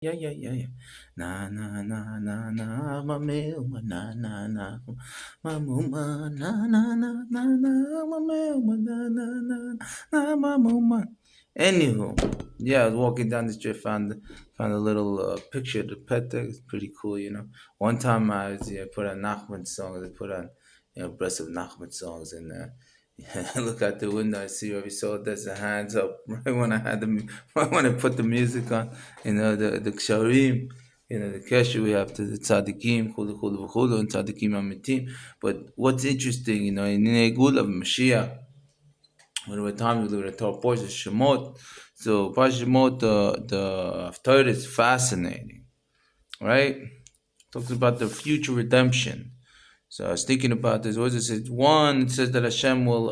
Yeah, yeah, yeah, yeah. Na na na na na ma me ma na na na ma mu ma na na na na na ma me ma na na na na ma mu ma. Anywho, yeah, I was walking down the street, found a little picture of the pet there. It's pretty cool, you know. One time I was put on Nachman songs. I put on breast of Nachman songs, and I look out the window. I see every soul does the hands up right when I had the right when I put the music on. The ksharim, the kesher we have to the tzaddikim, chulu chulu chulu, and tzaddikim amitim. But what's interesting, in the Gul of Mashiach, when we're talking about the Torah portion Shemot, so Parshat Shemot, the Torah is fascinating, right? Talks about the future redemption. So I was thinking about this. What does it say? One, it says that Hashem will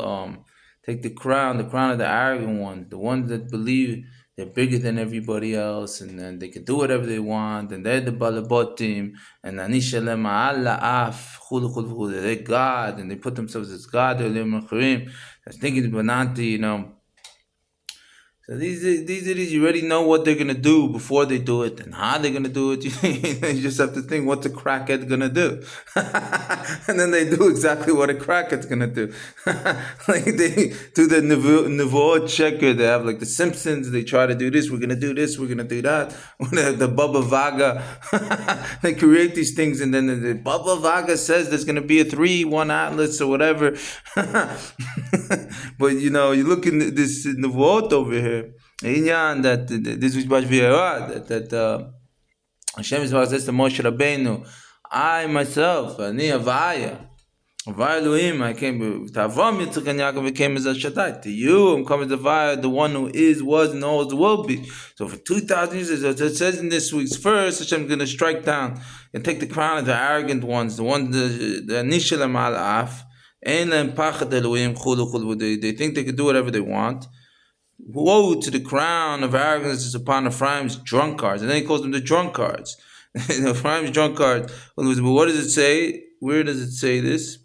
take the crown of the arrogant ones, the ones that believe they're bigger than everybody else, and then they can do whatever they want, and they're the balabotim, and anishalem Allah af, they're God, and they put themselves as God. I was thinking about Nanti, so these are these you already know what they're gonna do before they do it and how they're gonna do it. You just have to think what's a crackhead gonna do, and then they do exactly what a crackhead's gonna do. Like they do the Nevoah checker. They have like the Simpsons. They try to do this. We're gonna do this. We're gonna do that. The Baba Vaga. They create these things, and then the Baba Vaga says there's gonna be a 3-1 atlas or whatever. But you look in this Nevoot over here, Inyan that this is that Hashem is says to Moshe Rabbeinu, I myself, Ani Avaya, Avaya Elohim, I came to Avraham, Yitzchak, and Yaakov, came as a Shaddai. To you, I'm coming to Avaya, the one who is, was, and always will be. So for 2,000 years, as it says in this week's verse, Hashem is going to strike down and take the crown of the arrogant ones, the ones, the Nishalam al-Af, they think they can do whatever they want. Woe to the crown of arrogance is upon Ephraim's drunkards. And then he calls them the drunkards. Ephraim's drunkards. But what does it say? Where does it say this?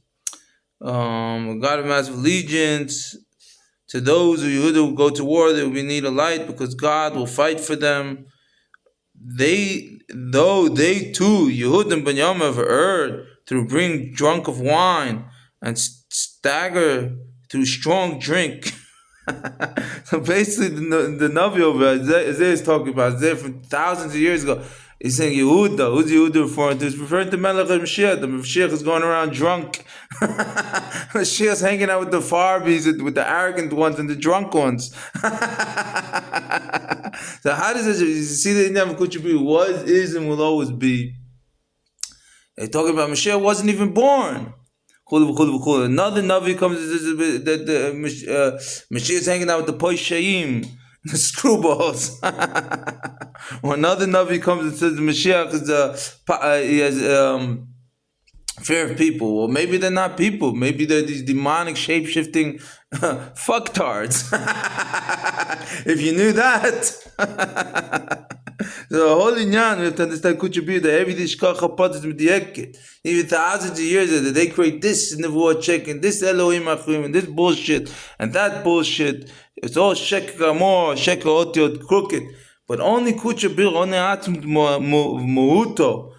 God of massive allegiance. To those who go to war, they will need a light because God will fight for them. They too, Yehudim ben Yom, have erred through being drunk of wine and stagger through strong drink. So basically, the Navi over Isaiah is talking about Isaiah from thousands of years ago. He's saying Yehuda. Who's Yehuda referring to? He's referring to Melech Mashiach. The Mashiach is going around drunk. Mashiach's hanging out with the Farbies, with the arrogant ones and the drunk ones. So how does this? You see the Inyan Kuchabi was, is, and will always be. They're talking about Mashiach wasn't even born. Another Navi comes that Mashiach is hanging out with the Poishayim, the screwballs. Or another Navi comes and says the Mashiach is he has fear of people. Well, maybe they're not people. Maybe they're these demonic shape-shifting fucktards. If you knew that. The whole inyan, we have to understand Kuchabi, that everything shkacha pot is mediyeket. Even thousands of years that they create this nevuah check and this Elohim achrim and this bullshit and that bullshit. It's all sheker gamor, sheker otiot, crooked. But only Kuchabi, only atzm muhuto.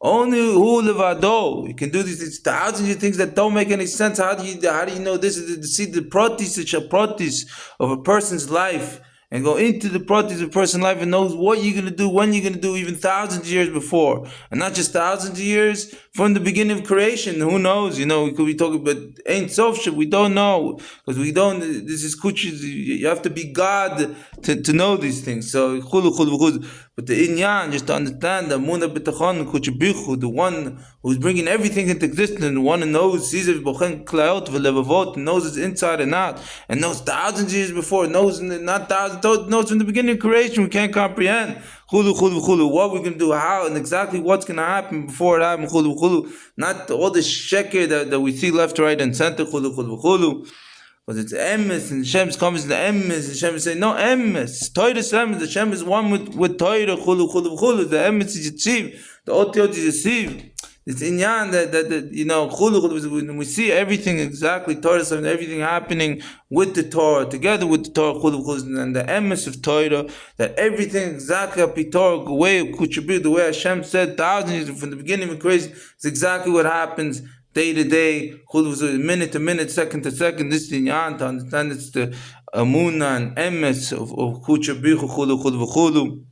Only who levado. You can do these thousands of things that don't make any sense. How do you know this is to see the protis of a person's life and go into the protis of a person's life and knows what you're going to do, when you're going to do, even thousands of years before. And not just thousands of years, from the beginning of creation. Who knows? We could be talking about ain't sof shit. We don't know. Because we don't, this is kuchis. You have to be God to know these things. So, but the inyan, just to understand the Muna B'tachon Kuchabichu, the one who's bringing everything into existence, the one who knows, sees it, knows it's inside and out, and knows thousands of years before, knows not thousands, knows from the beginning of creation, we can't comprehend. What we're going to do, how, and exactly what's going to happen before it happens. Not all the sheker that we see left, right, and center. Because it's emes, and Hashem's comes to the emes, and Hashem say, no emes, Torah is emes, Hashem is one with Torah, the emes is yitziv, the otiot is yitziv. It's inyan that you know, when we see everything exactly, Torah, everything happening with the Torah, together with the Torah, and the emes of Torah, that everything exactly up Torah, the way the way Hashem said thousands years from the beginning of creation, is exactly what happens day to day, minute to minute, second to second. This is inyan to understand it's the Amunah and emes of Kuchabichu Chulu.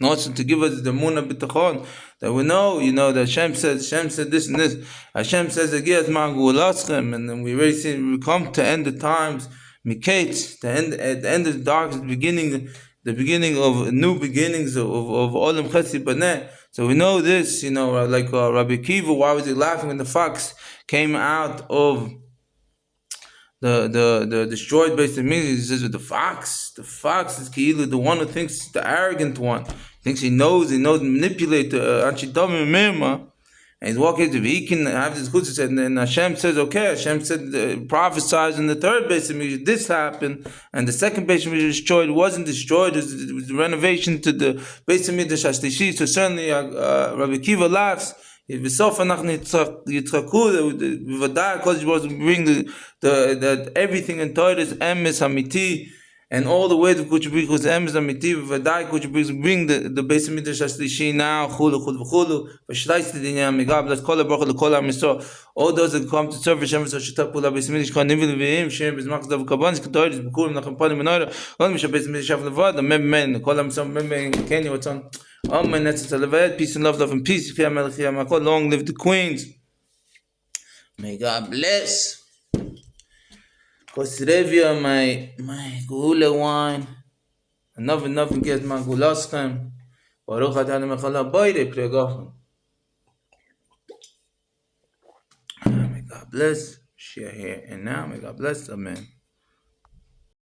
And also to give us the Munah B'tachon, that we know, you know, that Hashem said this and this. Hashem says, Agiyat Ma'gulaschem, and then we already see, we come to end the times, Mikate, at the end of the darkness, the beginning of new beginnings of Olam Chetzi Baneh. So we know this, you know, like Rabbi Akiva, why was he laughing when the fox came out of the destroyed base of Mizri? He says, the fox is Ki'ilu, the one who thinks, the arrogant one, thinks he knows manipulate the Anshidam Mirma, and he's walking to he can have this chutzah, and Hashem says, okay, Hashem said, prophesies in the third base of Mizri, this happened, and the second base of Mizri destroyed, it wasn't destroyed, it was the renovation to the base of Mizri Shashlishi. So certainly Rabbi Akiva laughs. בסוף אנחנו יצחקו, בוודאי הקודש ברוך הוא bring the everything in Torah is emes amiti, and all the ways of Kodesh Baruch Hu is emes amiti, בוודאי Kodesh Baruch Hu bring the base of Midrash HaShlishi now, chulu v'chulu, v'shleis l'dinyan, may God bless kol ha-bracha l'kol ha-am Yisrael, all those that come to serve Hashem v'so shetach pula base of Midrash, kol nivim v'yim, shem b'zmach zav kabanis, k'toiris, b'kurim, nachem panim v'noira, kol misha base of Midrash shaf levad, amen, kol ha-am amen, Kenya, what's on? Amen. That's it. Peace and love and peace. Long live the queens. May God bless. Kosrevia, my gula wine. Enough and get my gulaschem. Baruch atanu mechala boyre pregachim. May God bless. Share here and now. May God bless. Amen.